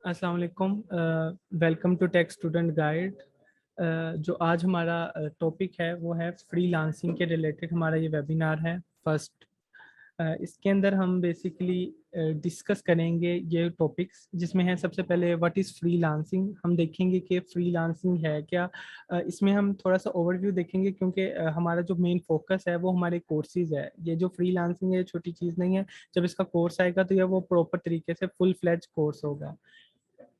अस्सलाम वालेकुम। Welcome to tech student guide. जो आज हमारा टॉपिक है वो है फ्रीलांसिंग के रिलेटेड हमारा ये वेबिनार है फर्स्ट। इसके अंदर हम बेसिकली डिस्कस करेंगे ये टॉपिक्स, जिसमें है सबसे पहले व्हाट इज़ फ्रीलांसिंग। हम देखेंगे कि फ्रीलांसिंग है क्या। इसमें हम थोड़ा सा ओवरव्यू देखेंगे, क्योंकि हमारा जो मेन फोकस है वो हमारे कोर्सेज है। ये जो फ्रीलांसिंग है छोटी चीज़ नहीं है। जब इसका कोर्स आएगा तो ये वो प्रॉपर तरीके से फुल फ्लेज कोर्स होगा।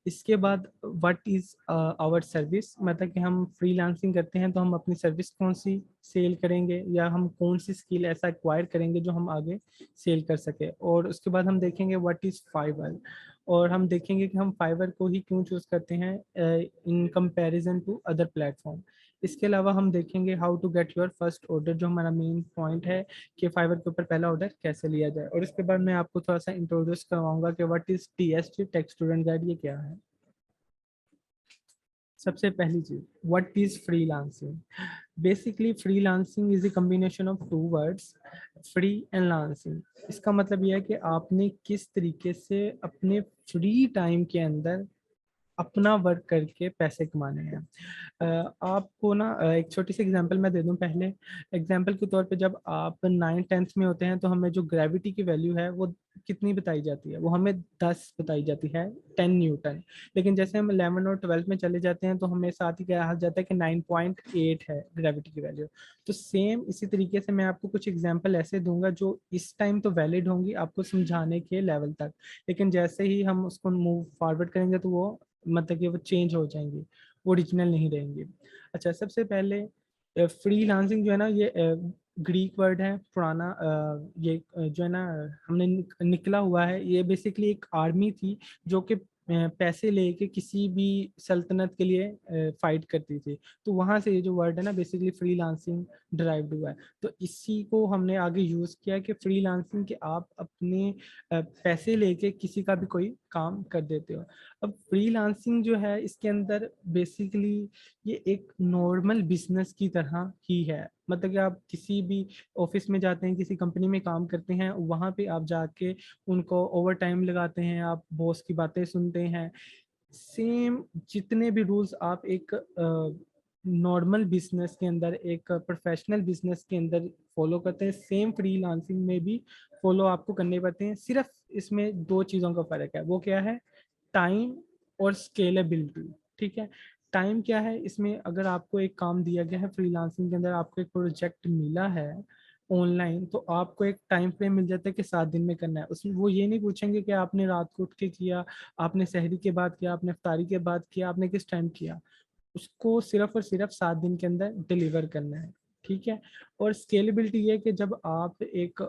इसके बाद व्हाट इज आवर सर्विस, मतलब कि हम फ्रीलांसिंग करते हैं तो हम अपनी सर्विस कौन सी सेल करेंगे, या हम कौन सी स्किल ऐसा एक्वायर करेंगे जो हम आगे सेल कर सके। और उसके बाद हम देखेंगे व्हाट इज फाइवर, और हम देखेंगे कि हम फाइवर को ही क्यों चूज करते हैं in comparison to other platform. इसके अलावा हम देखेंगे how to get your first order, जो हमारा मेन पॉइंट है कि फाइवर के ऊपर पहला ऑर्डर कैसे लिया जाए। और इसके बाद मैं आपको थोड़ा सा इंट्रोड्यूस करवाऊंगा कि what is TSG, tech student guide, ये क्या है। सबसे पहली चीज, what is freelancing. Basically freelancing is a combination of two words, free and lancing. इसका मतलब यह है कि आपने किस तरीके से अपने फ्री टाइम के अंदर अपना वर्क करके पैसे कमाने हैं। आपको ना एक छोटी सी एग्जांपल मैं दे दूं पहले। एग्जांपल के तौर पे जब आप 9th 10th में होते हैं तो हमें जो ग्रेविटी की वैल्यू है वो कितनी बताई जाती है, वो हमें 10 बताई जाती है, 10 न्यूटन। लेकिन जैसे हम 11 और 12 में चले जाते हैं तो हमें साथ ही कहा जाता है कि 9.8 है ग्रेविटी की वैल्यू। तो सेम इसी तरीके से मैं आपको कुछ एग्जाम्पल ऐसे दूंगा जो इस टाइम तो वैलिड होंगी आपको समझाने के लेवल तक, लेकिन जैसे ही हम उसको मूव फॉरवर्ड करेंगे तो वो मतलब कि वो चेंज हो जाएंगी, ओरिजिनल नहीं रहेंगी। अच्छा, सबसे पहले फ्रीलांसिंग जो है ना, ये ग्रीक वर्ड है पुराना। ये जो है ना, हमने निकला हुआ है। ये बेसिकली एक आर्मी थी जो कि पैसे लेके किसी भी सल्तनत के लिए फाइट करती थी। तो वहां से ये जो वर्ड है ना बेसिकली फ्रीलांसिंग डिराइव्ड हुआ है। तो इसी को हमने आगे यूज किया कि फ्रीलांसिंग के आप अपने पैसे लेके किसी का भी कोई काम कर देते हो। अब फ्रीलांसिंग जो है इसके अंदर बेसिकली ये एक नॉर्मल बिजनेस की तरह ही है। मतलब कि आप किसी भी ऑफिस में जाते हैं, किसी कंपनी में काम करते हैं, वहां पे आप जाके उनको ओवर टाइम लगाते हैं, आप बॉस की बातें सुनते हैं। सेम जितने भी रूल्स आप एक नॉर्मल बिजनेस के अंदर, एक प्रोफेशनल बिजनेस के अंदर फॉलो करते हैं, सेम फ्रीलांसिंग में भी फॉलो आपको करने पड़ते हैं। सिर्फ इसमें दो चीज़ों का फर्क है, वो क्या है? टाइम और स्केलेबिलिटी। ठीक है। टाइम क्या है इसमें, अगर आपको एक काम दिया गया है फ्रीलांसिंग के अंदर, आपको एक प्रोजेक्ट मिला है ऑनलाइन, तो आपको एक टाइम फ्रेम मिल जाता है कि 7 दिन में करना है। उसमें वो ये नहीं पूछेंगे कि आपने रात को उठ के किया, आपने सहरी के बाद किया, आपने इफ्तारी के बाद किया, आपने किस टाइम किया। उसको सिर्फ और सिर्फ 7 दिन के अंदर डिलीवर करना है। ठीक है। और स्केलेबिलिटी ये है कि जब आप एक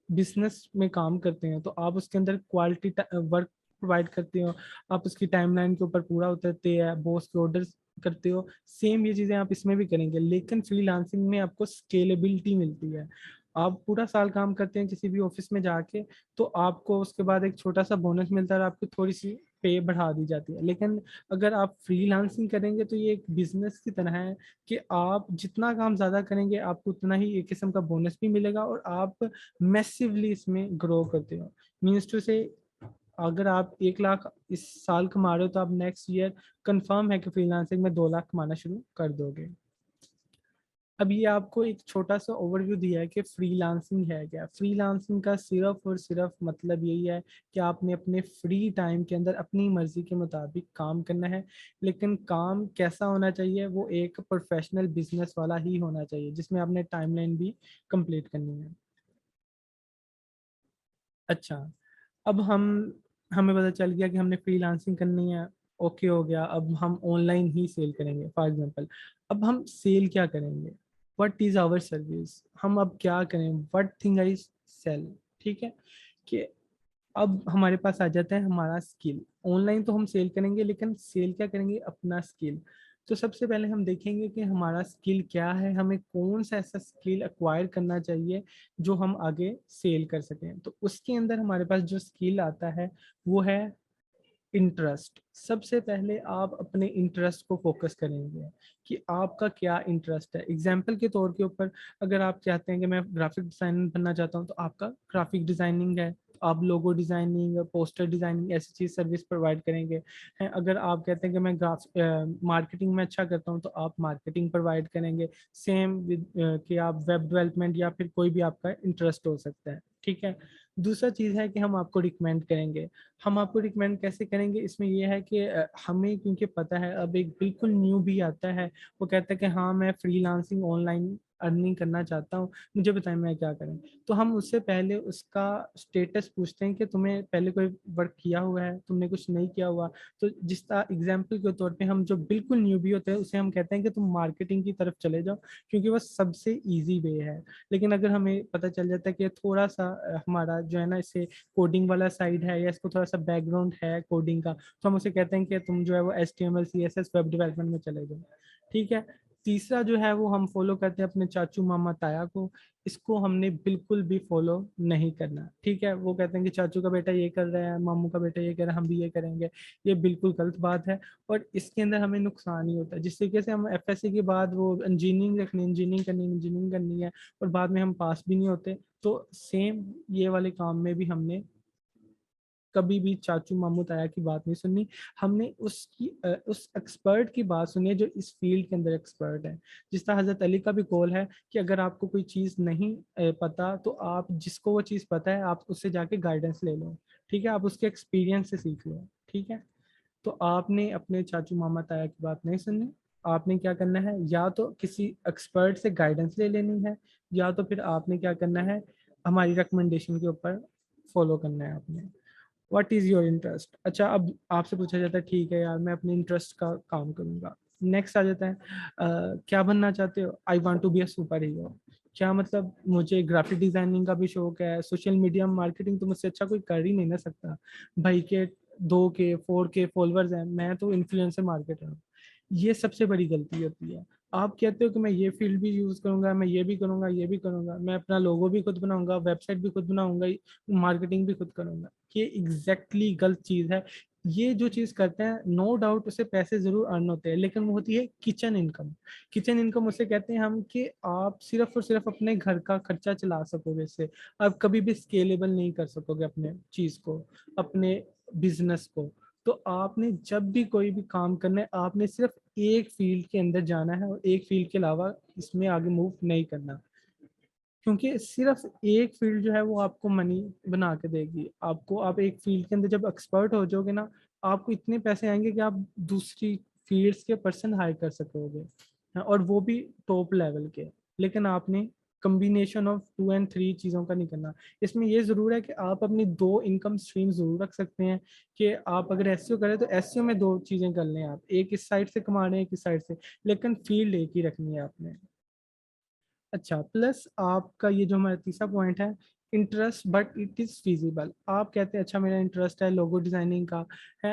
बिजनेस में काम करते हैं तो आप उसके अंदर क्वालिटी वर्क प्रोवाइड करते हो, आप उसकी टाइमलाइन के ऊपर पूरा उतरते हैं, बॉस के ऑर्डर्स करते हो। सेम ये चीज़ें आप इसमें भी करेंगे, लेकिन फ्रीलांसिंग में आपको स्केलेबिलिटी मिलती है। आप पूरा साल काम करते हैं किसी भी ऑफिस में जाके, तो आपको उसके बाद एक छोटा सा बोनस मिलता है और आपको थोड़ी सी पे बढ़ा दी जाती है। लेकिन अगर आप फ्रीलांसिंग करेंगे तो ये एक बिजनेस की तरह है कि आप जितना काम ज़्यादा करेंगे आपको उतना ही एक किस्म का बोनस भी मिलेगा, और आप मैसिवली इसमें ग्रो करते हो। मीन्स टू से, अगर आप 1 लाख इस साल कमा रहे हो तो आप नेक्स्ट ईयर कंफर्म है कि फ्रीलांसिंग में 2 लाख कमाना शुरू कर दोगे। अब ये आपको एक छोटा सा ओवरव्यू दिया है कि फ्रीलांसिंग है क्या। फ्रीलांसिंग का सिर्फ और सिर्फ मतलब यही है कि आपने अपने फ्री टाइम के अंदर अपनी मर्जी के मुताबिक काम करना है, लेकिन काम कैसा होना चाहिए, वो एक प्रोफेशनल बिजनेस वाला ही होना चाहिए, जिसमें आपने टाइमलाइन भी कंप्लीट करनी है। अच्छा, अब हमें पता चल गया कि हमने फ्रीलांसिंग करनी है। ओके हो गया, अब हम ऑनलाइन ही सेल करेंगे फॉर एग्जांपल। अब हम सेल क्या करेंगे? व्हाट इज आवर सर्विस, हम अब क्या करें, व्हाट थिंग आई सेल। ठीक है। कि अब हमारे पास आ जाता है हमारा स्किल। ऑनलाइन तो हम सेल करेंगे, लेकिन सेल क्या करेंगे? अपना स्किल। तो सबसे पहले हम देखेंगे कि हमारा स्किल क्या है, हमें कौन सा ऐसा स्किल एक्वायर करना चाहिए जो हम आगे सेल कर सकें। तो उसके अंदर हमारे पास जो स्किल आता है वो है इंटरेस्ट। सबसे पहले आप अपने इंटरेस्ट को फोकस करेंगे कि आपका क्या इंटरेस्ट है। एग्जाम्पल के तौर के ऊपर, अगर आप चाहते हैं कि मैं ग्राफिक डिजाइनर बनना चाहता हूँ, तो आपका ग्राफिक डिजाइनिंग है, तो आप लोगो डिजाइनिंग, पोस्टर डिजाइनिंग ऐसी चीज सर्विस प्रोवाइड करेंगे हैं। अगर आप कहते हैं कि मैं मार्केटिंग में अच्छा करता हूँ तो आप मार्केटिंग प्रोवाइड करेंगे। सेम विद कि आप वेब डेवलपमेंट या फिर कोई भी आपका इंटरेस्ट हो सकता है, ठीक है। दूसरा चीज़ है कि हम आपको रिकमेंड करेंगे। हम आपको रिकमेंड कैसे करेंगे, इसमें यह है कि हमें क्योंकि पता है अब एक बिल्कुल न्यू भी आता है, वो कहता है कि हाँ मैं फ्रीलांसिंग ऑनलाइन अर्निंग करना चाहता हूँ, मुझे बताएं मैं क्या करें। तो हम उससे पहले उसका स्टेटस पूछते हैं कि तुम्हें पहले कोई वर्क किया हुआ है, तुमने कुछ नहीं किया हुआ। तो जिस एग्जाम्पल के तौर पे हम जो बिल्कुल न्यूबी होते हैं उसे हम कहते हैं कि तुम मार्केटिंग की तरफ चले जाओ, क्योंकि वो सबसे ईजी वे है। लेकिन अगर हमें पता चल जाता है कि थोड़ा सा हमारा जो है ना इसे कोडिंग वाला साइड है या इसको थोड़ा सा बैकग्राउंड है कोडिंग का, तो हम उसे कहते हैं कि तुम जो है वो HTML CSS वेब डेवलपमेंट में चले जाओ, ठीक है। तीसरा जो है वो हम फॉलो करते हैं अपने चाचू मामा ताया को। इसको हमने बिल्कुल भी फॉलो नहीं करना, ठीक है। वो कहते हैं कि चाचू का बेटा ये कर रहा है, मामू का बेटा ये कर रहा है, हम भी ये करेंगे। ये बिल्कुल गलत बात है और इसके अंदर हमें नुकसान ही होता है। जिस तरीके से हम FSC के बाद वो इंजीनियरिंग रखनी, इंजीनियरिंग करनी है और बाद में हम पास भी नहीं होते, तो सेम ये वाले काम में भी हमने कभी भी चाचू मामू ताया की बात नहीं सुननी। हमने उस एक्सपर्ट की बात सुनी है जो इस फील्ड के अंदर एक्सपर्ट है। जिस तरह हजरत अली का भी कॉल है कि अगर आपको कोई चीज़ नहीं पता तो आप जिसको वो चीज़ पता है आप उससे जाके गाइडेंस ले लो, ठीक है। आप उसके एक्सपीरियंस से सीख लो, ठीक है। तो आपने अपने चाचू मामा ताया की बात नहीं सुननी। आपने क्या करना है, या तो किसी एक्सपर्ट से गाइडेंस ले लेनी है, या तो फिर आपने क्या करना है, हमारी रिकमेंडेशन के ऊपर फॉलो करना है आपने। What is your interest. अच्छा, अब आपसे पूछा जाता है ठीक है यार मैं अपने इंटरेस्ट का काम करूंगा। नेक्स्ट आ जाता है क्या बनना चाहते हो, I want to be a super hero. क्या मतलब, मुझे ग्राफिक डिजाइनिंग का भी शौक है, सोशल मीडिया मार्केटिंग तो मुझसे अच्छा कोई कर ही नहीं ना सकता। भाई के 2K 4K फॉलोअर्स हैं, मैं तो इन्फ्लुएंसर मार्केटर हूँ। ये सबसे बड़ी गलती होती है। आप कहते हो कि मैं ये फील्ड भी यूज करूंगा, मैं ये भी करूंगा, ये भी करूंगा, मैं अपना लोगो भी खुद बनाऊंगा, वेबसाइट भी खुद बनाऊंगा, मार्केटिंग भी खुद करूंगा। ये एग्जैक्टली गलत चीज है। ये जो चीज करते हैं नो डाउट उससे पैसे जरूर अर्न होते हैं, लेकिन वो होती है किचन इनकम। किचन इनकम उसे कहते हैं हम कि आप सिर्फ और सिर्फ अपने घर का खर्चा चला सकोगे इससे। आप कभी भी स्केलेबल नहीं कर सकोगे अपने चीज को, अपने बिजनेस को। तो आपने जब भी कोई भी काम करना है आपने सिर्फ एक फील्ड के अंदर जाना है और एक फील्ड के अलावा इसमें आगे मूव नहीं करना, क्योंकि सिर्फ एक फील्ड जो है वो आपको मनी बना के देगी आपको। आप एक फील्ड के अंदर जब एक्सपर्ट हो जाओगे ना, आपको इतने पैसे आएंगे कि आप दूसरी फील्ड्स के पर्सन हायर कर सकोगे, और वो भी टॉप लेवल के। लेकिन आपने कम्बिनेशन ऑफ 2 और 3 चीज़ों का नहीं करना। इसमें ये ज़रूर है कि आप अपनी 2 इनकम स्ट्रीम ज़रूर रख सकते हैं, कि आप अगर एसईओ करें तो एसईओ में 2 चीज़ें कर लें, आप एक इस साइड से कमा रहे हैं एक इस साइड से, लेकिन फील्ड एक ही रखनी है आपने। अच्छा, प्लस आपका ये जो हमारा तीसरा पॉइंट है, interest but it is feasible. आप कहते हैं अच्छा मेरा इंटरेस्ट है लोगो डिज़ाइनिंग का है,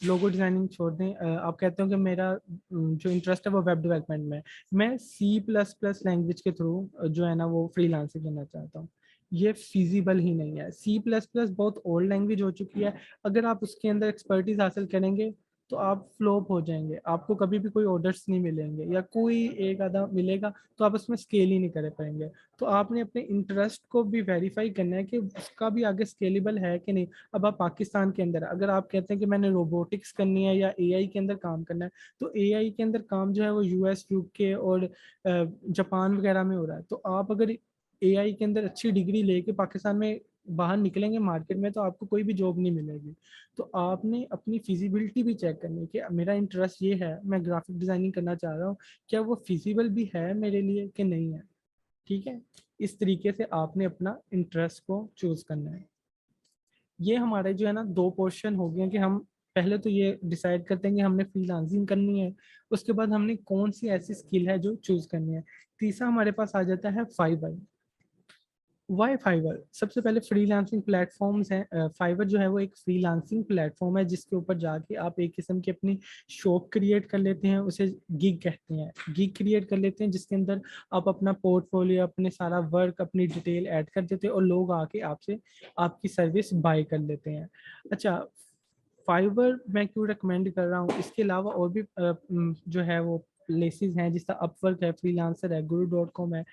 लोगो डिज़ाइनिंग छोड़ दें, आप कहते हो कि मेरा जो इंटरेस्ट है वो वेब डेवलपमेंट में है, मैं C++ लैंग्वेज के थ्रू जो है ना वो फ्रीलांसिंग करना चाहता हूँ। ये फिजिबल ही नहीं है। C++ बहुत ओल्ड लैंग्वेज हो चुकी है। अगर आप उसके अंदर एक्सपर्टीज हासिल करेंगे तो आप फ्लॉप हो जाएंगे, आपको कभी भी कोई ऑर्डर्स नहीं मिलेंगे, या कोई एक आधा मिलेगा तो आप उसमें स्केल ही नहीं कर पाएंगे। तो आपने अपने इंटरेस्ट को भी वेरीफाई करना है कि उसका भी आगे स्केलेबल है कि नहीं। अब आप पाकिस्तान के अंदर अगर आप कहते हैं कि मैंने रोबोटिक्स करनी है या AI के अंदर काम करना है, तो AI के अंदर काम जो है वो US UK और जापान वगैरह में हो रहा है। तो आप अगर AI के अंदर अच्छी डिग्री लेके पाकिस्तान में बाहर निकलेंगे मार्केट में, तो आपको कोई भी जॉब नहीं मिलेगी। तो आपने अपनी फिजिबिलिटी भी चेक करनी है कि मेरा इंटरेस्ट ये है, मैं ग्राफिक डिजाइनिंग करना चाह रहा हूँ, क्या वो फिजिबल भी है मेरे लिए कि नहीं है, ठीक है। इस तरीके से आपने अपना इंटरेस्ट को चूज करना है। ये हमारे जो है ना 2 पोर्शन हो गए कि हम पहले तो ये डिसाइड करते हैं कि हमने फ्रीलांसिंग करनी है, उसके बाद हमने कौन सी ऐसी स्किल है जो चूज करनी है। तीसरा हमारे पास आ जाता है फाइवर। वाई फाइवर, सबसे पहले फ्रीलांसिंग प्लेटफॉर्म्स हैं। फाइवर जो है वो एक फ्रीलांसिंग प्लेटफॉर्म है जिसके ऊपर जाके आप एक किस्म की अपनी शॉप क्रिएट कर लेते हैं, उसे गिग कहते हैं। गिग क्रिएट कर लेते हैं जिसके अंदर आप अपना पोर्टफोलियो, अपने सारा वर्क, अपनी डिटेल ऐड कर देते हैं और लोग आके आपसे आपकी सर्विस बाय कर लेते हैं। अच्छा, फाइवर मैं क्यों रिकमेंड कर रहा हूँ, इसके अलावा और भी जो है वो प्लेसेस हैं, जिस तरह अपवर्क है, फ्रीलांसर है, guru.com है,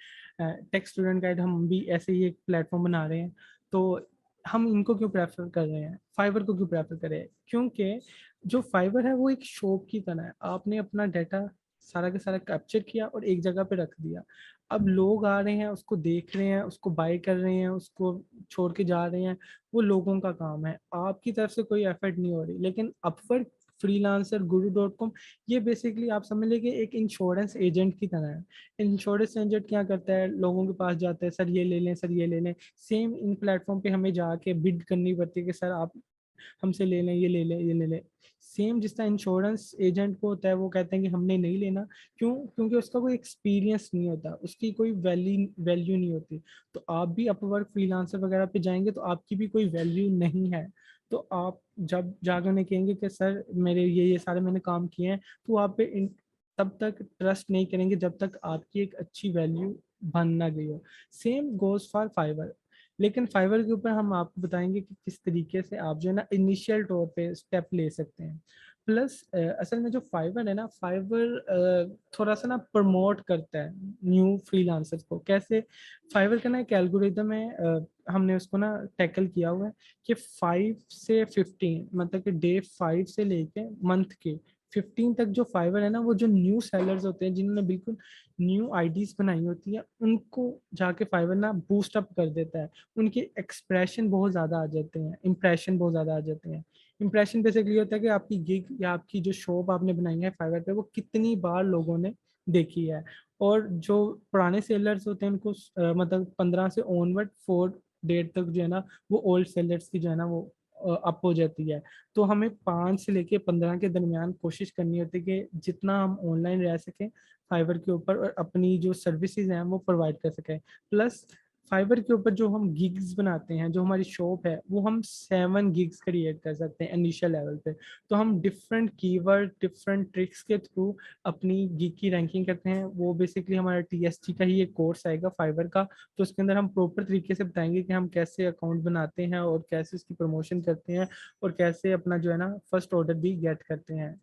टेक स्टूडेंट गाइड, हम भी ऐसे ही एक प्लेटफॉर्म बना रहे हैं। तो हम इनको क्यों प्रेफर कर रहे हैं, फाइवर को क्यों प्रेफर कर रहे हैं? क्योंकि जो फाइवर है वो एक शॉप की तरह है, आपने अपना डाटा सारा का सारा कैप्चर किया और एक जगह पे रख दिया। अब लोग आ रहे हैं, उसको देख रहे हैं, उसको बाय कर रहे हैं, उसको छोड़ के जा रहे हैं, वो लोगों का काम है, आपकी तरफ से कोई एफर्ट नहीं हो रही। लेकिन अपवर्क, फ्रीलांसर, guru.com, ये बेसिकली आप समझ लीजिए एक इंश्योरेंस एजेंट की तरह है। इंश्योरेंस एजेंट क्या करता है, लोगों के पास जाता है, सर ये ले लें, सर ये ले लें। सेम इन प्लेटफॉर्म पे हमें जाके बिड करनी पड़ती है कि सर आप हमसे ले लें, ये ले लें, ये ले लें। सेम जिस तरह इंश्योरेंस एजेंट को होता है, वो कहते हैं कि हमने नहीं लेना, क्यों? क्योंकि उसका कोई एक्सपीरियंस नहीं होता, उसकी कोई वैल्यू नहीं होती। तो आप भी अपवर्क, फ्रीलांसर वगैरह पे जाएंगे तो आपकी भी कोई वैल्यू नहीं है। तो आप जब जाकर उन्हें कहेंगे कि सर मेरे ये सारे मैंने काम किए हैं, तो आप पे तब तक ट्रस्ट नहीं करेंगे जब तक आपकी एक अच्छी वैल्यू बन ना गई हो। Same goes for Fiverr. लेकिन फाइवर के ऊपर हम आपको बताएंगे कि किस तरीके से आप जो है ना इनिशियल तौर पे स्टेप ले सकते हैं। प्लस असल में जो फाइवर है ना, फाइवर थोड़ा सा ना प्रमोट करता है न्यू फ्रीलांसर्स को। कैसे? फाइवर का ना एक एल्गोरिदम है, हमने उसको ना टैकल किया हुआ है कि 5 से 15, मतलब कि डे 5 से लेके मंथ के 15 तक जो फाइवर है ना, वो जो न्यू सेलर्स होते हैं जिन्होंने बिल्कुल न्यू आईडीज बनाई होती है, उनको जाके फाइवर ना बूस्ट अप कर देता है। उनके एक्सप्रेशन बहुत ज़्यादा आ जाते हैं, इंप्रेशन बहुत ज़्यादा आ जाते हैं। इंप्रेशन बेसिकली होता है कि आपकी गिग या आपकी जो शॉप आपने बनाई है फाइवर पे, वो कितनी बार लोगों ने देखी है। और जो पुराने सेलर्स होते हैं उनको मतलब 15 से ऑनवर्ड 4 डेट तक जो है ना, वो ओल्ड सेलर्स की जो है ना वो अप हो जाती है। तो हमें 5 से लेके 15 के दरमियान कोशिश करनी होती है कि जितना हम ऑनलाइन रह सकें फाइवर के ऊपर और अपनी जो सर्विसेज हैं वो प्रोवाइड कर सकें। प्लस फाइवर के ऊपर जो हम गिग्स बनाते हैं, जो हमारी शॉप है, वो हम 7 गिग्स क्रिएट कर सकते हैं इनिशियल लेवल पे। तो हम डिफरेंट कीवर्ड, डिफरेंट ट्रिक्स के थ्रू अपनी गिग की रैंकिंग करते हैं। वो बेसिकली हमारा टीएसटी का ही एक कोर्स आएगा फाइवर का। तो उसके अंदर हम प्रॉपर तरीके से बताएंगे कि हम कैसे अकाउंट बनाते हैं और कैसे उसकी प्रमोशन करते हैं और कैसे अपना जो है ना फर्स्ट ऑर्डर भी गेट करते हैं।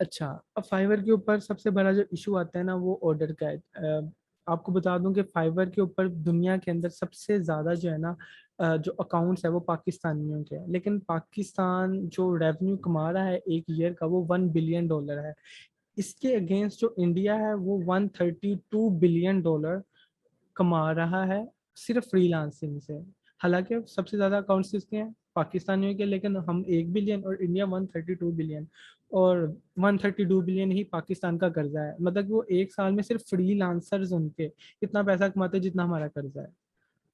अच्छा, अब फाइवर के ऊपर सबसे बड़ा जो इशू आता है ना, वो ऑर्डर का है। आपको बता दूं कि फाइवर के ऊपर दुनिया के अंदर सबसे ज़्यादा जो है ना जो अकाउंट्स है वो पाकिस्तानियों के हैं। लेकिन पाकिस्तान जो रेवेन्यू कमा रहा है एक ईयर का, वो $1 बिलियन है। इसके अगेंस्ट जो इंडिया है वो $132 बिलियन कमा रहा है सिर्फ फ्रीलांसिंग से। हालांकि अब सबसे ज़्यादा अकाउंट्स किसके हैं? पाकिस्तानियों के। लेकिन हम 1 बिलियन और इंडिया 132 बिलियन, और 132 बिलियन ही पाकिस्तान का कर्जा है। मतलब वो एक साल में सिर्फ फ्रीलांसर्स उनके इतना पैसा कमाते हैं जितना हमारा कर्जा है।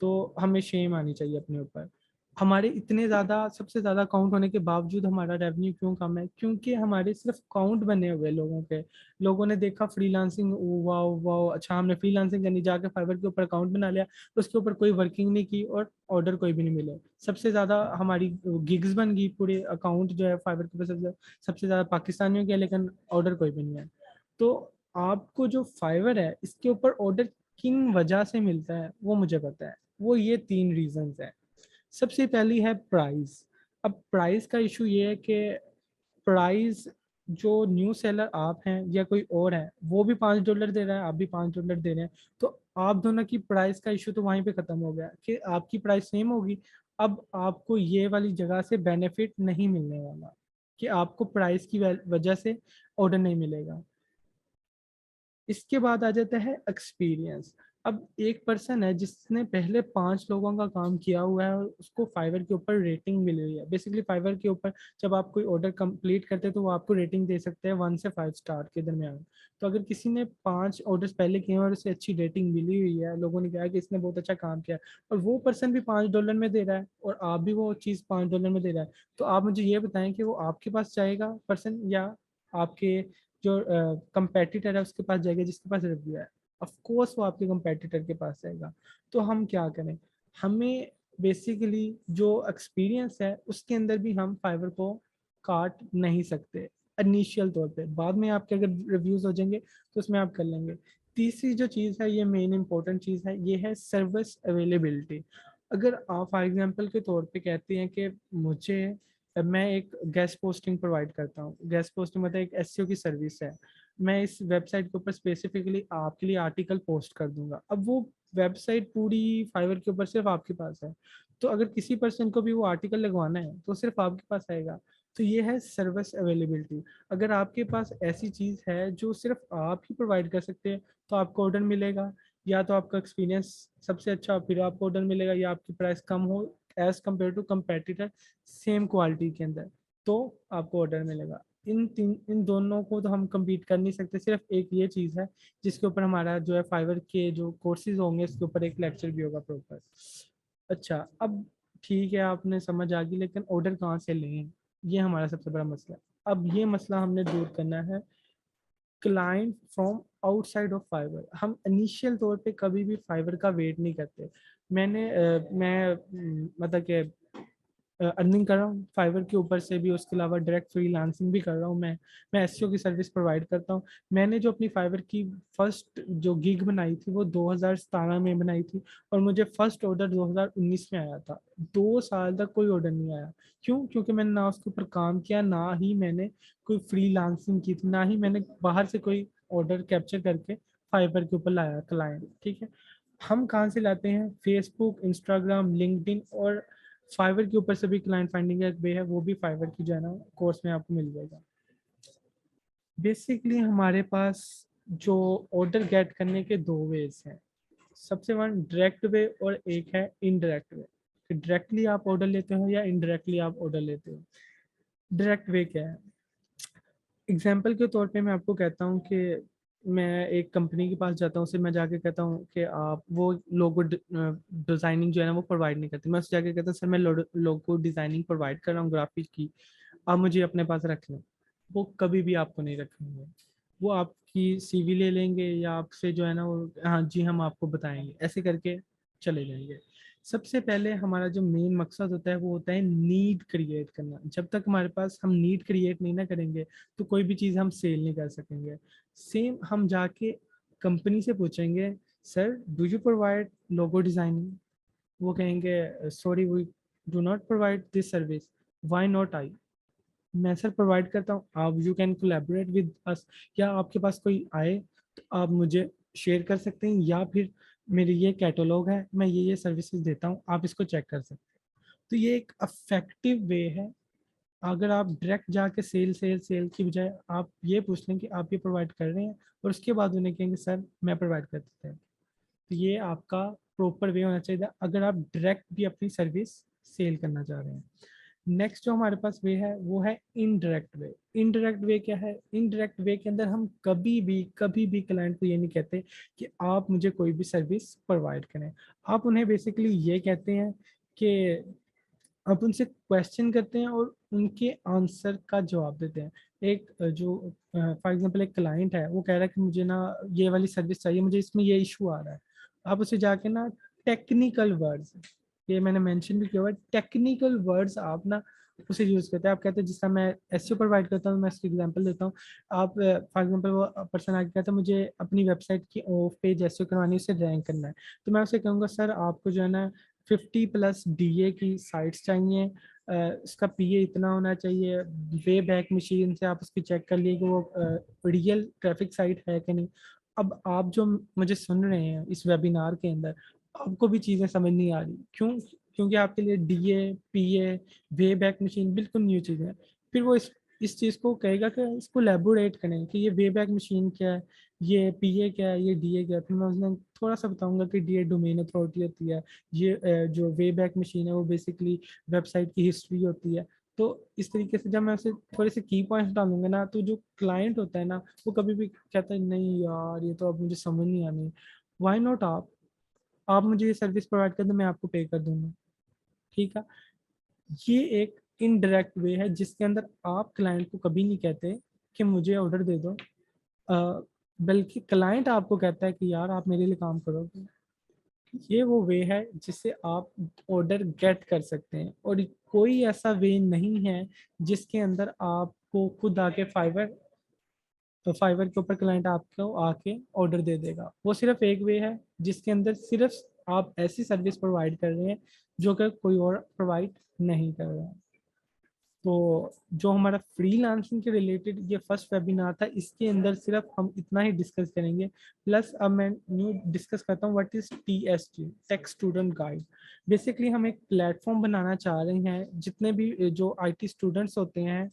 तो हमें शेम आनी चाहिए अपने ऊपर। हमारे इतने ज़्यादा, सबसे ज़्यादा अकाउंट होने के बावजूद हमारा रेवेन्यू क्यों कम है? क्योंकि हमारे सिर्फ अकाउंट बने हुए लोगों के। लोगों ने देखा फ्रीलांसिंग, वाओ वाओ, अच्छा हमने फ्रीलांसिंग करनी, जाके फाइवर के ऊपर अकाउंट बना लिया, उसके ऊपर कोई वर्किंग नहीं की और ऑर्डर कोई भी नहीं मिले। सबसे ज़्यादा हमारी गिग्स बन गई, पूरे अकाउंट जो है फाइवर के ऊपर सबसे ज़्यादा पाकिस्तानियों के, लेकिन ऑर्डर कोई भी नहीं है। तो आपको जो फाइवर है इसके ऊपर ऑर्डर किन वजह से मिलता है वो मुझे पता है। वो ये 3 रीजंस है। सबसे पहली है प्राइस। अब प्राइस का इशू ये है कि प्राइस, जो न्यू सेलर आप हैं या कोई और है, वो भी $5 दे रहा है, आप भी $5 दे रहे हैं। तो आप दोनों की प्राइस का इशू तो वहीं पे खत्म हो गया कि आपकी प्राइस सेम होगी। अब आपको ये वाली जगह से बेनिफिट नहीं मिलने वाला कि आपको प्राइस की वजह से ऑर्डर नहीं मिलेगा। इसके बाद आ जाता है एक्सपीरियंस। अब एक पर्सन है जिसने पहले 5 लोगों का काम किया हुआ है और उसको फाइवर के ऊपर रेटिंग मिली हुई है। बेसिकली फाइवर के ऊपर जब आप कोई ऑर्डर कंप्लीट करते हैं तो वो आपको रेटिंग दे सकते हैं 1 से 5 स्टार के दरमियान। तो अगर किसी ने 5 ऑर्डर्स पहले किए हैं और उसे अच्छी रेटिंग मिली हुई है, लोगों ने कहा कि इसने बहुत अच्छा काम किया, और वो पर्सन भी $5 में दे रहा है और आप भी वो चीज़ $5 में दे रहा है, तो आप मुझे ये बताएं कि वो आपके पास जाएगा पर्सन, या आपके जो कंपेटिटर है उसके पास जाएगा जिसके पास रिव्यू है? ऑफ कोर्स वो आपके कंपेटिटर के पास जाएगा। तो हम क्या करें? हमें बेसिकली जो एक्सपीरियंस है उसके अंदर भी हम फाइवर को काट नहीं सकते इनिशियल तौर पे। बाद में आपके अगर रिव्यूज हो जाएंगे तो उसमें आप कर लेंगे। तीसरी जो चीज़ है, ये मेन इंपॉर्टेंट चीज़ है, ये है सर्विस अवेलेबिलिटी। अगर आप फॉर एग्जांपल के तौर पे कहते हैं कि मुझे, मैं एक गेस्ट पोस्टिंग प्रोवाइड करता हूँ। गेस्ट पोस्टिंग मतलब एक एसईओ की सर्विस है। मैं इस वेबसाइट के ऊपर स्पेसिफिकली आपके लिए आर्टिकल पोस्ट कर दूंगा। अब वो वेबसाइट पूरी फाइवर के ऊपर सिर्फ आपके पास है, तो अगर किसी पर्सन को भी वो आर्टिकल लगवाना है तो सिर्फ आपके पास आएगा। तो ये है सर्विस अवेलेबिलिटी। अगर आपके पास ऐसी चीज़ है जो सिर्फ आप ही प्रोवाइड कर सकते हैं तो आपको ऑर्डर मिलेगा, या तो आपका एक्सपीरियंस सबसे अच्छा फिर आपको ऑर्डर मिलेगा, या आपकी प्राइस कम हो as compare to competitor same quality के अंदर, तो आपको ऑर्डर मिलेगा। इन दोनों को तो हम compete कर नहीं सकते। सिर्फ एक ये चीज़ है जिसके ऊपर हमारा जो है फाइवर के जो कोर्सेज होंगे इसके ऊपर एक लेक्चर भी होगा प्रॉपर। अच्छा, अब ठीक है आपने समझ आ गई, लेकिन ऑर्डर कहाँ से लें, ये हमारा सबसे बड़ा मसला है। अब ये मसला हमने दूर करना है client from outside of Fiverr. हम इनिशियल तौर पे कभी भी फाइवर का वेट नहीं करते। मतलब कि अर्निंग कर रहा हूँ फाइवर के ऊपर से भी, उसके अलावा डायरेक्ट फ्रीलांसिंग भी कर रहा हूँ। मैं एसईओ की सर्विस प्रोवाइड करता हूँ। मैंने जो अपनी फाइवर की फर्स्ट जो गिग बनाई थी वो 2017 में बनाई थी, और मुझे फर्स्ट ऑर्डर 2019 में आया था। 2 साल तक कोई ऑर्डर नहीं आया। क्यों? क्योंकि मैंने ना उसके ऊपर काम किया, ना ही मैंने कोई फ्रीलांसिंग की थी, ना ही मैंने बाहर से कोई ऑर्डर कैप्चर करके फाइवर के ऊपर लाया क्लाइंट। ठीक है, हम कहाँ से लाते हैं? फेसबुक, इंस्टाग्राम, लिंक्डइन, और फाइवर के ऊपर से भी क्लाइंट फाइंडिंग का एक वे है, वो भी फाइवर की जो है ना कोर्स में आपको मिल जाएगा। बेसिकली हमारे पास जो ऑर्डर गेट करने के दो वेज हैं। सबसे वन डायरेक्ट वे और एक है इनडायरेक्ट वे। डायरेक्टली आप ऑर्डर लेते हो या इनडायरेक्टली आप ऑर्डर लेते हो। डायरेक्ट वे क्या है? एग्जाम्पल के तौर पे मैं आपको कहता हूँ कि मैं एक कंपनी के पास जाता हूँ, उससे मैं जाके कहता हूँ कि आप वो लोगो डिजाइनिंग जो है ना वो प्रोवाइड नहीं करती। मैं उससे जाके कहता हूँ सर मैं लोगो डिजाइनिंग प्रोवाइड कर रहा हूँ ग्राफिक की, आप मुझे अपने पास रख लें। वो कभी भी आपको नहीं रखेंगे। वो आपकी सीवी ले लेंगे या आपसे जो है ना वो हाँ जी हम आपको बताएंगे ऐसे करके चले जाएंगे। सबसे पहले हमारा जो मेन मकसद होता है वो होता है नीड क्रिएट करना। जब तक हमारे पास हम नीड क्रिएट नहीं ना करेंगे तो कोई भी चीज़ हम सेल नहीं कर सकेंगे। सेम हम जाके कंपनी से पूछेंगे sir do you provide logo designing, वो कहेंगे sorry we do not provide this service, why not I. मैं सर प्रोवाइड करता हूँ, आप you can collaborate with us. या आपके पास कोई आए तो आप मुझे शेयर कर सकते हैं, या फिर मेरी ये कैटलॉग है, मैं ये सर्विसेज देता हूँ, आप इसको चेक कर सकते हैं। तो ये एक अफेक्टिव वे है। अगर आप डायरेक्ट जाके सेल सेल सेल की बजाय आप ये पूछ लें कि आप ये प्रोवाइड कर रहे हैं, और उसके बाद उन्हें कहेंगे सर मैं प्रोवाइड कर देता हूँ। तो ये आपका प्रॉपर वे होना चाहिए अगर आप डायरेक्ट भी अपनी सर्विस सेल करना चाह रहे हैं। नेक्स्ट जो हमारे पास वे है वो है इनडायरेक्ट वे। इनडायरेक्ट वे क्या है? इनडायरेक्ट वे के अंदर हम कभी भी क्लाइंट को ये नहीं कहते कि आप मुझे कोई भी सर्विस प्रोवाइड करें। आप उन्हें बेसिकली ये कहते हैं कि आप उनसे क्वेश्चन करते हैं और उनके आंसर का जवाब देते हैं। एक जो फॉर एग्जांपल एक क्लाइंट है वो कह रहा है कि मुझे ना ये वाली सर्विस चाहिए, मुझे इसमें ये इशू आ रहा है। आप उसे जाके ना टेक्निकल वर्ड्स, ये मैंने मेंशन भी किया हुआ है, टेक्निकल वर्ड्स आप ना उसे यूज करते हैं। आप कहते हैं जिस तरह मैं एसईओ प्रोवाइड करता हूँ, मैं इसकी एग्जांपल देता हूँ। आप फॉर एग्जांपल वो पर्सन आके कहता है मुझे अपनी वेबसाइट की ऑफ पेज एसईओ करवानी है, उसे रैंक करना है। तो मैं उसे कहूँगा सर आपको जो है ना 50+ डीए की साइट्स चाहिए, इसका पीए इतना होना चाहिए, वे बैक मशीन से आप उसकी चेक कर लिए कि वो रियल ट्रैफिक साइट है कि नहीं। अब आप जो मुझे सुन रहे हैं इस वेबिनार के अंदर, आपको भी चीज़ें समझ नहीं आ रही। क्यों? क्योंकि आपके लिए डीए, पीए, वे बैक मशीन बिल्कुल न्यू चीज़ है। फिर वो इस चीज़ को कहेगा कि इसको लेबोरेट करें कि ये वे बैक मशीन क्या है, ये पीए क्या है, ये डीए क्या है। फिर मैं उसने थोड़ा सा बताऊंगा कि डीए डोमेन अथॉरिटी होती है, ये जो वे बैक मशीन है वो बेसिकली वेबसाइट की हिस्ट्री होती है। तो इस तरीके से जब मैं उसे थोड़े से की पॉइंट्स डालूंगा ना, तो जो क्लाइंट होता है ना वो कभी भी कहता है नहीं यार ये तो अब मुझे समझ नहीं आनी। वाई नॉट आप मुझे ये सर्विस प्रोवाइड कर दो, मैं आपको पे कर दूंगा। ठीक है, ये एक इनडायरेक्ट वे है जिसके अंदर आप क्लाइंट को कभी नहीं कहते कि मुझे ऑर्डर दे दो, बल्कि क्लाइंट आपको कहता है कि यार आप मेरे लिए काम करोगे। ये वो वे है जिससे आप ऑर्डर गेट कर सकते हैं, और कोई ऐसा वे नहीं है जिसके अंदर आपको खुद आके फाइवर के ऊपर क्लाइंट आपको आके ऑर्डर दे देगा। वो सिर्फ एक वे है जिसके अंदर सिर्फ आप ऐसी सर्विस प्रोवाइड कर रहे हैं जो कि कोई और प्रोवाइड नहीं कर रहा है। तो जो हमारा फ्रीलांसिंग के रिलेटेड ये फर्स्ट वेबिनार था, इसके अंदर सिर्फ हम इतना ही डिस्कस करेंगे। प्लस अब मैं न्यू डिस्कस करता हूँ what is TSG, tech student guide. Basically हम एक प्लेटफॉर्म बनाना चाह रहे हैं, जितने भी जो IT स्टूडेंट्स होते हैं,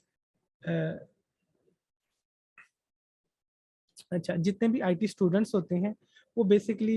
अच्छा, जितने भी IT स्टूडेंट्स होते हैं वो बेसिकली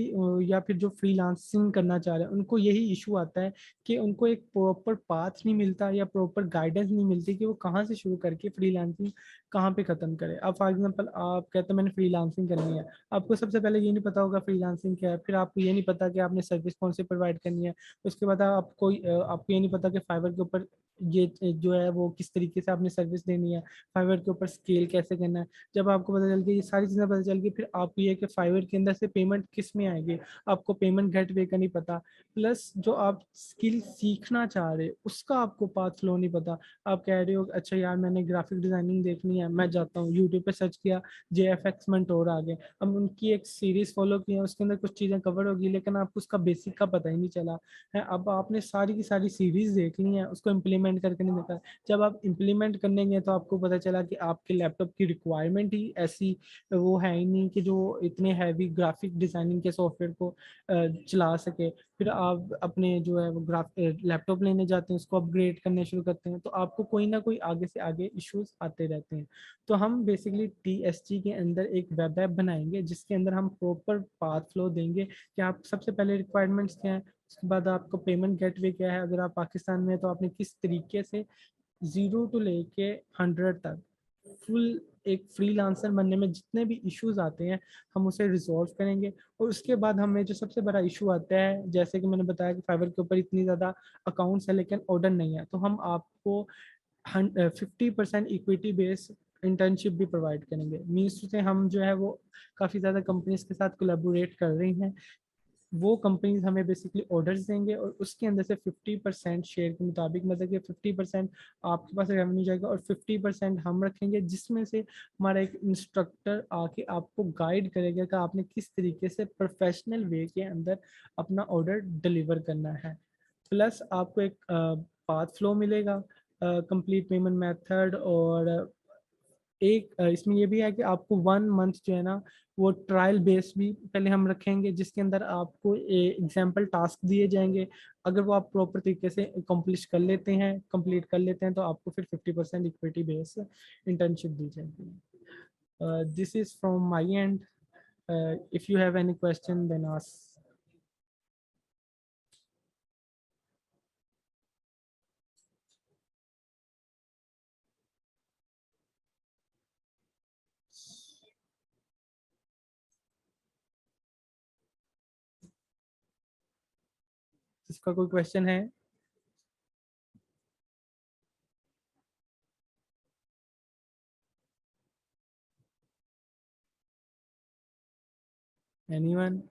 या फिर जो फ्रीलांसिंग करना चाह रहे हैं, उनको यही इशू आता है कि उनको एक प्रॉपर पाथ नहीं मिलता या प्रॉपर गाइडेंस नहीं मिलती कि वो कहाँ से शुरू करके फ्रीलांसिंग कहाँ पे ख़त्म करें। अब फॉर एग्जांपल आप कहते हैं मैंने फ्रीलांसिंग करनी है, आपको सबसे पहले ये नहीं पता होगा फ्रीलांसिंग क्या है, फिर आपको ये नहीं पता कि आपने सर्विस कौन सी प्रोवाइड करनी है, उसके बाद आपको ये नहीं पता कि फाइवर के ऊपर ये जो है वो किस तरीके से आपने सर्विस देनी है, फाइवर के ऊपर स्केल कैसे करना है। जब आपको पता चल गया, ये सारी चीज़ें पता चल गई, फिर आपको ये कि फाइवर के अंदर से पेमेंट किस में आएगी, आपको पेमेंट गेटवे का नहीं पता। प्लस जो आप स्किल सीखना चाह रहे हो उसका आपको पाथ फ्लो नहीं पता। आप कह रहे हो अच्छा यार मैंने ग्राफिक डिजाइनिंग देखनी है, मैं जाता हूँ यूट्यूब पे सर्च किया, JFX मेंटोर आ गए, अब उनकी एक सीरीज फॉलो की है, उसके अंदर कुछ चीज़ें कवर होगी लेकिन आपको उसका बेसिक का पता ही नहीं चला है। अब आपने सारी की सारी सीरीज देख ली है, उसको इम्प्लीमेंट करके नहीं देखा। जब आप इम्प्लीमेंट करने गए तो आपको पता चला कि आपके लैपटॉप की रिक्वायरमेंट ही ऐसी वो है ही नहीं कि जो इतने हैवी ग्राफिक डिजाइनिंग के सॉफ्टवेयर को चला सके। फिर आप अपने जो है वो लैपटॉप लेने जाते हैं, उसको अपग्रेड करने शुरू करते हैं, तो आपको कोई ना कोई आगे से आगे इश्यूज आते रहते हैं। तो हम बेसिकली TSG के अंदर एक वेब ऐप बनाएंगे जिसके अंदर हम प्रॉपर पाथ फ्लो देंगे कि आप सबसे पहले रिक्वायरमेंट्स क्या है, उसके बाद आपको पेमेंट गेटवे क्या है, अगर आप पाकिस्तान में हैं तो आपने किस तरीके से 0 टू लेके 100 तक फुल एक फ्रीलांसर बनने में जितने भी इश्यूज आते हैं हम उसे रिजॉल्व करेंगे। और उसके बाद हमें जो सबसे बड़ा इशू आता है, जैसे कि मैंने बताया कि फाइवर के ऊपर इतनी ज़्यादा अकाउंट्स है लेकिन ऑर्डर नहीं है, तो हम आपको 50% इक्विटी बेस इंटर्नशिप भी प्रोवाइड करेंगे। मीन्स से हम जो है वो काफ़ी ज़्यादा कंपनीज के साथ कोलैबोरेट कर रही हैं, वो कंपनीज हमें बेसिकली ऑर्डर्स देंगे और उसके अंदर से 50% शेयर के मुताबिक, मतलब कि 50% आपके पास रेवेन्यू जाएगा और 50% हम रखेंगे, जिसमें से हमारा एक इंस्ट्रक्टर आके आपको गाइड करेगा कि आपने किस तरीके से प्रोफेशनल वे के अंदर अपना ऑर्डर डिलीवर करना है। प्लस आपको एक पाथ फ्लो मिलेगा, कंप्लीट पेमेंट मेथड, और एक इसमें ये भी है कि आपको 1 मंथ जो है ना वो ट्रायल बेस भी पहले हम रखेंगे, जिसके अंदर आपको एग्जाम्पल टास्क दिए जाएंगे। अगर वो आप प्रॉपर तरीके से कंप्लीट कर लेते हैं तो आपको फिर 50% इक्विटी बेस इंटर्नशिप दी जाएगी। This is from my end. If you have any question then ask. इसका कोई क्वेश्चन है? एनीवन?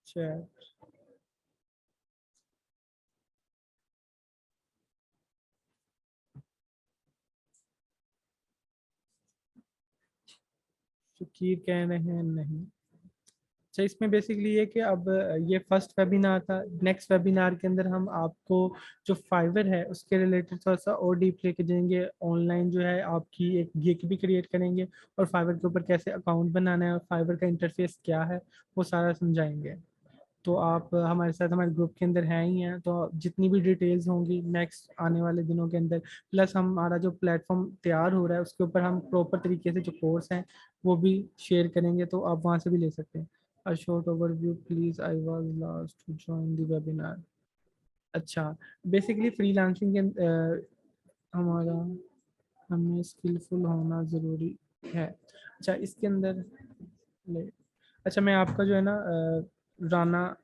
चलो, शकीर कह रहे हैं नहीं। अच्छा, इसमें बेसिकली ये कि अब ये फर्स्ट वेबिनार था, नेक्स्ट वेबिनार के अंदर हम आपको जो फाइवर है उसके रिलेटेड थोड़ा सा और डीप लेके जाएंगे। ऑनलाइन जो है आपकी एक गिग भी क्रिएट करेंगे और फाइवर के ऊपर कैसे अकाउंट बनाना है और फाइवर का इंटरफेस क्या है वो सारा समझाएंगे। तो आप हमारे साथ हमारे ग्रुप के अंदर हैं ही हैं, तो जितनी भी डिटेल्स होंगी नेक्स्ट आने वाले दिनों के अंदर, प्लस हमारा जो प्लेटफॉर्म तैयार हो रहा है उसके ऊपर हम प्रॉपर तरीके से जो कोर्स हैं वो भी शेयर करेंगे, तो आप वहाँ से भी ले सकते हैं। A short overview please, I was last to join the webinar. अच्छा, बेसिकली फ्रीलांसिंग के हमारा हमें स्किलफुल होना ज़रूरी है। अच्छा, इसके अंदर ले, अच्छा मैं आपका जो है ना राना,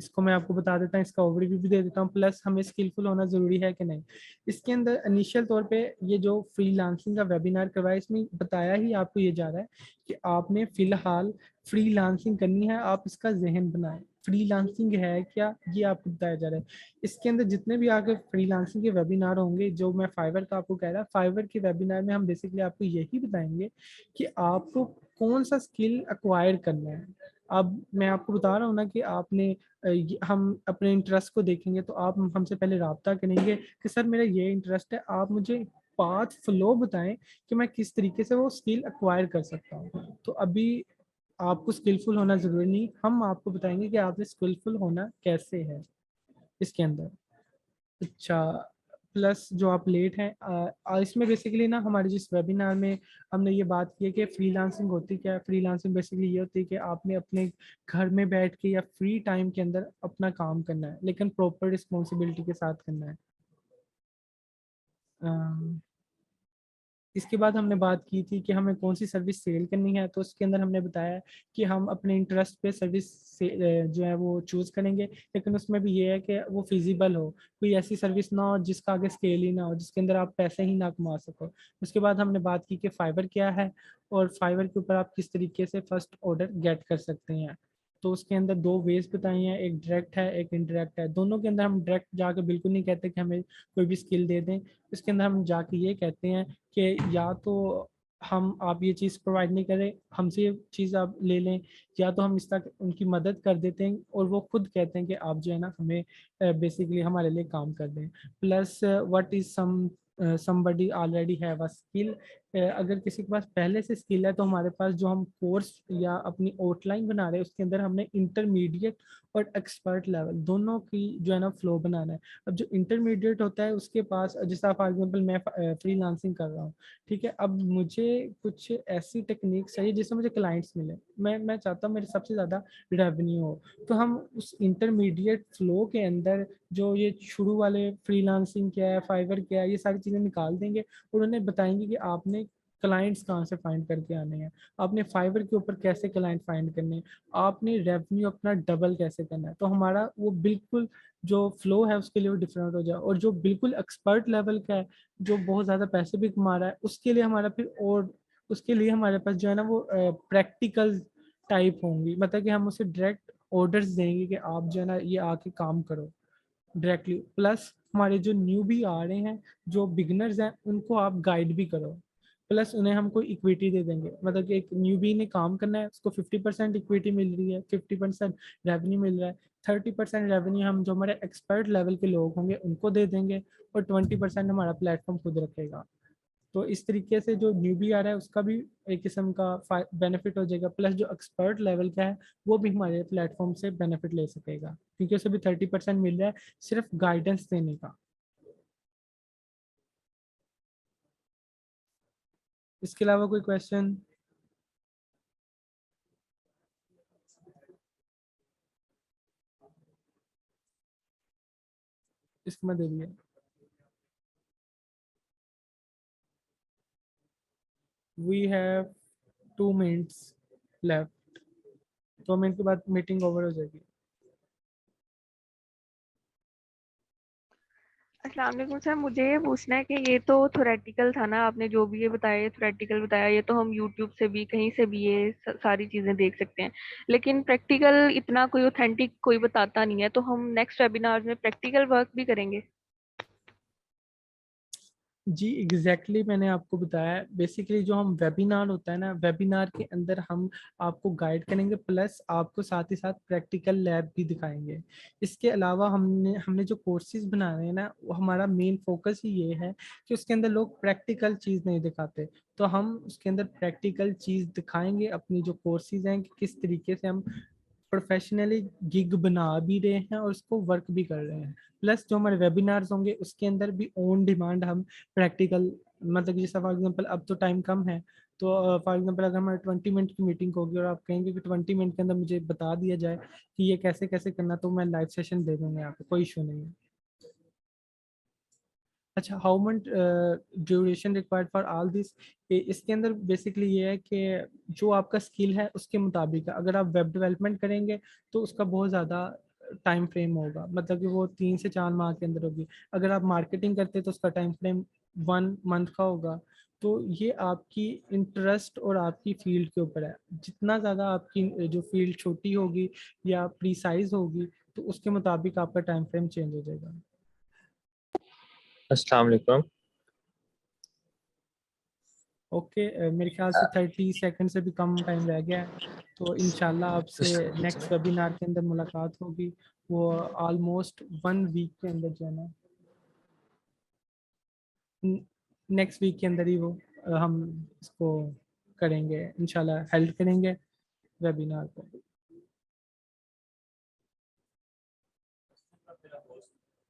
इसको मैं आपको बता देता हूँ, इसका ओवरव्यू भी दे देता हूँ, प्लस हमें स्किलफुल होना ज़रूरी है कि नहीं। इसके अंदर इनिशियल तौर पे ये जो फ्रीलांसिंग का वेबिनार करवाया, इसमें बताया ही आपको ये जा रहा है कि आपने फ़िलहाल फ्रीलांसिंग करनी है, आप इसका जहन बनाएं फ्रीलांसिंग है क्या, ये आपको बताया जा रहा है। इसके अंदर जितने भी आगे फ्रीलांसिंग के वेबिनार होंगे, जो मैं फाइवर का आपको कह रहा, फाइवर के वेबिनार में हम बेसिकली आपको यही बताएंगे कि आपको कौन सा स्किल एक्वायर करना है। अब मैं आपको बता रहा हूँ ना कि आपने हम अपने इंटरेस्ट को देखेंगे तो आप हमसे पहले रब्ता करेंगे कि सर मेरा ये इंटरेस्ट है, आप मुझे पाथ फ्लो बताएं कि मैं किस तरीके से वो स्किल एक्वायर कर सकता हूँ। तो अभी आपको स्किलफुल होना जरूरी नहीं, हम आपको बताएंगे कि आपने स्किलफुल होना कैसे है इसके अंदर। अच्छा, प्लस जो आप लेट हैं, इसमें बेसिकली ना हमारे जिस वेबिनार में हमने ये बात की है कि फ्रीलांसिंग होती क्या है। फ्रीलांसिंग बेसिकली ये होती है कि आपने अपने घर में बैठ के या फ्री टाइम के अंदर अपना काम करना है, लेकिन प्रॉपर रिस्पॉन्सिबिलिटी के साथ करना है। इसके बाद हमने बात की थी कि हमें कौन सी सर्विस सेल करनी है, तो उसके अंदर हमने बताया कि हम अपने इंटरेस्ट पे सर्विस से जो है वो चूज करेंगे, लेकिन उसमें भी ये है कि वो फिजिबल हो, कोई ऐसी सर्विस ना हो जिसका आगे स्केल ही ना हो, जिसके अंदर आप पैसे ही ना कमा सको। उसके बाद हमने बात की कि फाइवर क्या है और फाइवर के ऊपर आप किस तरीके से फर्स्ट ऑर्डर गेट कर सकते हैं। तो उसके अंदर दो वेज बताई हैं, एक डायरेक्ट है एक इनडायरेक्ट है। दोनों के अंदर हम डायरेक्ट जाके बिल्कुल नहीं कहते कि हमें कोई भी स्किल दे दें, इसके अंदर हम जाके ये कहते हैं कि या तो हम आप ये चीज़ प्रोवाइड नहीं करें, हमसे ये चीज़ आप ले लें, या तो हम इस तक उनकी मदद कर देते हैं और वो खुद कहते हैं कि आप जो है ना हमें बेसिकली हमारे लिए काम कर दें। Plus what is somebody already have a skill, अगर किसी के पास पहले से स्किल है तो हमारे पास जो हम कोर्स या अपनी आउटलाइन बना रहे हैं उसके अंदर हमने इंटरमीडिएट और एक्सपर्ट लेवल दोनों की जो है ना फ्लो बनाना है। अब जो इंटरमीडिएट होता है उसके पास, जैसा फॉर एग्जांपल मैं फ्रीलांसिंग कर रहा हूँ, ठीक है, अब मुझे कुछ ऐसी टेक्निक चाहिए जिससे मुझे क्लाइंट्स मिले, मैं चाहता हूँ मेरे सबसे ज़्यादा रेवेन्यू हो। तो हम उस इंटरमीडिएट फ्लो के अंदर जो ये शुरू वाले फ्रीलांसिंग क्या है, फाइवर क्या है, ये सारी चीज़ें निकाल देंगे और उन्हें बताएंगे कि आपने क्लाइंट्स कहाँ से फाइंड करके आने हैं, आपने फाइवर के ऊपर कैसे क्लाइंट फाइंड करने हैं, आपने रेवेन्यू अपना डबल कैसे करना है। तो हमारा वो बिल्कुल जो फ्लो है उसके लिए वो डिफरेंट हो जाए। और जो बिल्कुल एक्सपर्ट लेवल का है, जो बहुत ज़्यादा पैसे भी कमा रहा है, उसके लिए हमारा फिर और उसके लिए हमारे पास जो है ना वो प्रैक्टिकल टाइप होंगी, मतलब कि हम उसे डायरेक्ट ऑर्डर्स देंगे कि आप जो है ना ये आके काम करो डायरेक्टली। प्लस हमारे जो न्यू भी आ रहे हैं, जो बिगनर्स हैं, उनको आप गाइड भी करो। प्लस उन्हें हम कोई इक्विटी दे देंगे, मतलब कि एक न्यूबी ने काम करना है, उसको 50% इक्विटी मिल रही है, 50% रेवेन्यू मिल रहा है, 30% रेवेन्यू हम जो हमारे एक्सपर्ट लेवल के लोग होंगे उनको दे देंगे और 20% हमारा प्लेटफॉर्म खुद रखेगा। तो इस तरीके से जो न्यूबी आ रहा है उसका भी एक किस्म का बेनिफिट हो जाएगा, प्लस जो एक्सपर्ट लेवल का है वो भी हमारे प्लेटफॉर्म से बेनिफिट ले सकेगा, क्योंकि उसे भी 30% मिल रहा है सिर्फ गाइडेंस देने का। इसके अलावा कोई क्वेश्चन? इसको मैं दे दिया। We have 2 minutes left, 2 minute के बाद मीटिंग ओवर हो जाएगी। अस्सलाम वालेकुम सर, मुझे ये पूछना है कि ये तो थोरेटिकल था ना, आपने जो भी ये बताया ये थोरेटिकल बताया, ये तो हम यूट्यूब से भी कहीं से भी ये सारी चीजें देख सकते हैं, लेकिन प्रैक्टिकल इतना कोई ऑथेंटिक कोई बताता नहीं है, तो हम नेक्स्ट वेबिनार में प्रैक्टिकल वर्क भी करेंगे? जी एग्जैक्टली मैंने आपको बताया, बेसिकली जो हम वेबिनार होता है ना, वेबिनार के अंदर हम आपको गाइड करेंगे, प्लस आपको साथ ही साथ प्रैक्टिकल लैब भी दिखाएंगे। इसके अलावा हमने हमने जो कोर्सेज बना रहे हैं ना, वो हमारा मेन फोकस ही ये है कि उसके अंदर लोग प्रैक्टिकल चीज़ नहीं दिखाते, तो हम उसके अंदर प्रैक्टिकल चीज़ दिखाएंगे। अपनी जो कोर्सेज हैं कि किस तरीके से हम प्रोफेशनली गिग बना भी रहे हैं और उसको वर्क भी कर रहे हैं। प्लस जो हमारे वेबिनार्स होंगे उसके अंदर भी ऑन डिमांड हम प्रैक्टिकल, मतलब कि जैसा फॉर एग्जांपल अब तो टाइम कम है, तो फॉर एग्जांपल अगर हमारे 20 मिनट की मीटिंग होगी और आप कहेंगे कि 20 मिनट के अंदर मुझे बता दिया जाए कि ये कैसे कैसे करना, तो मैं लाइव सेशन दे दूंगा, यहाँ पे कोई इशू नहीं है। अच्छा, how much duration required for all this, इसके अंदर बेसिकली ये है कि जो आपका स्किल है उसके मुताबिक है। अगर आप वेब डेवलपमेंट करेंगे तो उसका बहुत ज़्यादा टाइम फ्रेम होगा, मतलब कि वो 3 से 4 माह के अंदर होगी। अगर आप मार्केटिंग करते हैं तो उसका टाइम फ्रेम 1 मंथ का होगा। तो ये आपकी इंटरेस्ट और आपकी फील्ड के ऊपर है, जितना ज़्यादा आपकी जो फील्ड छोटी होगी या प्रीसाइज होगी तो उसके मुताबिक आपका टाइम फ्रेम चेंज हो जाएगा। अस्सलाम वालेकुम। ओके, मेरे ख्याल से 30 सेकंड से भी कम टाइम रह गया है, तो इंशाल्लाह आपसे नेक्स्ट वेबिनार के अंदर मुलाकात होगी, वो ऑलमोस्ट 1 वीक के अंदर जो है ना, नेक्स्ट वीक के अंदर ही वो हम इसको करेंगे इंशाल्लाह, हेल्ड करेंगे वेबिनार को।